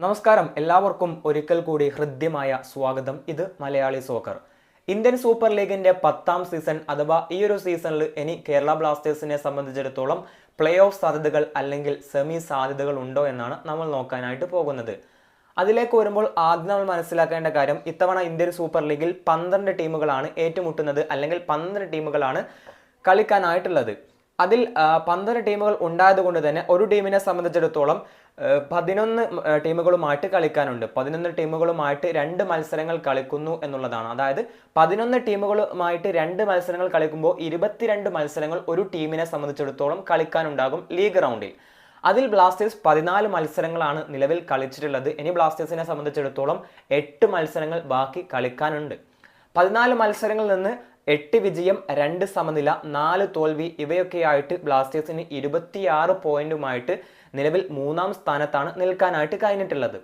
നമസ്കാരം, എല്ലാവർക്കും ഒരിക്കൽ കൂടി ഹൃദ്യമായ സ്വാഗതം. ഇത് മലയാളി സോക്കർ. ഇന്ത്യൻ സൂപ്പർ ലീഗിന്റെ 10ാം സീസൺ അഥവാ ഈ ഒരു സീസണിൽ ഇനി കേരള ബ്ലാസ്റ്റേഴ്സിനെ സംബന്ധിച്ചിടത്തോളം പ്ലേ ഓഫ് സാധ്യതകൾ അല്ലെങ്കിൽ സെമി സാധ്യതകൾ ഉണ്ടോ എന്നാണ് നമ്മൾ നോക്കാനായിട്ട് പോകുന്നത്. അതിലേക്ക് വരുമ്പോൾ ആദ്യം നമ്മൾ മനസ്സിലാക്കേണ്ട കാര്യം, ഇത്തവണ ഇന്ത്യൻ സൂപ്പർ ലീഗിൽ 12 ടീമുകളാണ് ഏറ്റുമുട്ടുന്നത്, അല്ലെങ്കിൽ 12 ടീമുകളാണ് കളിക്കാനായിട്ടുള്ളത്. അതിൽ 12 ടീമുകൾ ഉണ്ടായതുകൊണ്ട് തന്നെ ഒരു ടീമിനെ സംബന്ധിച്ചിടത്തോളം 11 ടീമുകളുമായിട്ട് കളിക്കാനുണ്ട്. 11 ടീമുകളുമായിട്ട് 2 മത്സരങ്ങൾ കളിക്കുന്നു എന്നുള്ളതാണ്. അതായത് 11 ടീമുകളുമായിട്ട് 2 മത്സരങ്ങൾ കളിക്കുമ്പോൾ 22 മത്സരങ്ങൾ ഒരു ടീമിനെ സംബന്ധിച്ചിടത്തോളം കളിക്കാനുണ്ടാകും ലീഗ് റൗണ്ടിൽ. അതിൽ ബ്ലാസ്റ്റേഴ്സ് 14 മത്സരങ്ങളാണ് നിലവിൽ കളിച്ചിട്ടുള്ളത്. ഇനി ബ്ലാസ്റ്റേഴ്സിനെ സംബന്ധിച്ചിടത്തോളം 8 മത്സരങ്ങൾ ബാക്കി കളിക്കാനുണ്ട്. 14 മത്സരങ്ങളിൽ നിന്ന് 8 വിജയം, 2 സമനില, 4 തോൽവി ഇവയൊക്കെയായിട്ട് ബ്ലാസ്റ്റേഴ്സിന് 26 പോയിന്റുമായിട്ട് നിലവിൽ 3ാം സ്ഥാനത്താണ് നിൽക്കാനായിട്ട് കഴിഞ്ഞിട്ടുള്ളത്.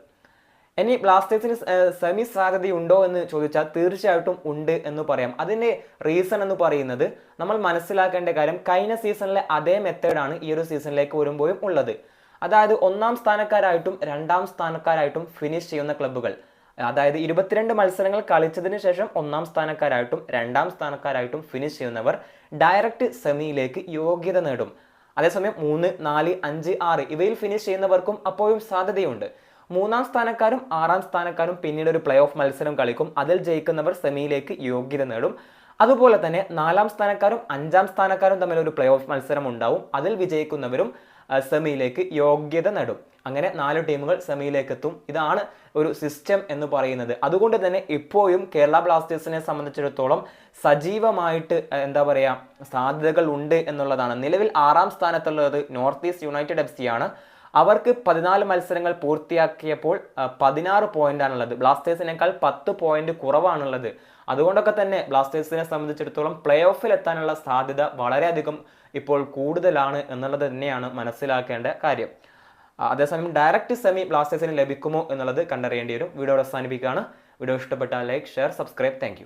ഇനി ബ്ലാസ്റ്റേഴ്സിന് സെമി സാധ്യതയുണ്ടോ എന്ന് ചോദിച്ചാൽ തീർച്ചയായിട്ടും ഉണ്ട് എന്ന് പറയാം. അതിൻ്റെ റീസൺ എന്ന് പറയുന്നത്, നമ്മൾ മനസ്സിലാക്കേണ്ട കാര്യം, കഴിഞ്ഞ സീസണിലെ അതേ മെത്തേഡാണ് ഈ ഒരു സീസണിലേക്ക് വരുമ്പോഴും ഉള്ളത്. അതായത് 1ാം സ്ഥാനക്കാരായിട്ടും 2ാം സ്ഥാനക്കാരായിട്ടും ഫിനിഷ് ചെയ്യുന്ന ക്ലബ്ബുകൾ, അതായത് 22 മത്സരങ്ങൾ കളിച്ചതിന് ശേഷം 1ാം സ്ഥാനക്കാരായിട്ടും 2ാം സ്ഥാനക്കാരായിട്ടും ഫിനിഷ് ചെയ്യുന്നവർ ഡയറക്റ്റ് സെമിയിലേക്ക് യോഗ്യത നേടും. അതേസമയം 3, 4, 5, 6 ഇവയിൽ ഫിനിഷ് ചെയ്യുന്നവർക്കും അപ്പോഴും സാധ്യതയുണ്ട്. 3ാം സ്ഥാനക്കാരും 6ാം സ്ഥാനക്കാരും പിന്നീട് ഒരു പ്ലേ ഓഫ് മത്സരം കളിക്കും. അതിൽ ജയിക്കുന്നവർ സെമിയിലേക്ക് യോഗ്യത നേടും. അതുപോലെ തന്നെ 4ാം സ്ഥാനക്കാരും 5ാം സ്ഥാനക്കാരും തമ്മിൽ ഒരു പ്ലേ ഓഫ് മത്സരം ഉണ്ടാവും. അതിൽ വിജയിക്കുന്നവരും സെമിയിലേക്ക് യോഗ്യത നേടും. അങ്ങനെ 4 ടീമുകൾ സെമിയിലേക്ക് എത്തും. ഇതാണ് ഒരു സിസ്റ്റം എന്ന് പറയുന്നത്. അതുകൊണ്ട് തന്നെ ഇപ്പോഴും കേരള ബ്ലാസ്റ്റേഴ്സിനെ സംബന്ധിച്ചിടത്തോളം സജീവമായിട്ട് സാധ്യതകൾ ഉണ്ട് എന്നുള്ളതാണ്. നിലവിൽ 6ാം സ്ഥാനത്തുള്ളത് നോർത്ത് ഈസ്റ്റ് യുണൈറ്റഡ് FC ആണ്. അവർക്ക് 14 മത്സരങ്ങൾ പൂർത്തിയാക്കിയപ്പോൾ 16 പോയിന്റാണുള്ളത്. ബ്ലാസ്റ്റേഴ്സിനേക്കാൾ 10 പോയിന്റ് കുറവാണുള്ളത്. അതുകൊണ്ടൊക്കെ തന്നെ ബ്ലാസ്റ്റേഴ്സിനെ സംബന്ധിച്ചിടത്തോളം പ്ലേ ഓഫിൽ എത്താനുള്ള സാധ്യത വളരെയധികം ഇപ്പോൾ കൂടുതലാണ് എന്നുള്ളത് തന്നെയാണ് മനസ്സിലാക്കേണ്ട കാര്യം. അതേസമയം ഡയറക്റ്റ് സെമി ബ്ലാസ്റ്റേഴ്സിന് ലഭിക്കുമോ എന്നുള്ളത് കണ്ടറിയേണ്ടി വരും. വീഡിയോ അവസാനിപ്പിക്കുകയാണ്. വീഡിയോ ഇഷ്ടപ്പെട്ടാൽ ലൈക്ക്, ഷെയർ, സബ്സ്ക്രൈബ്. താങ്ക്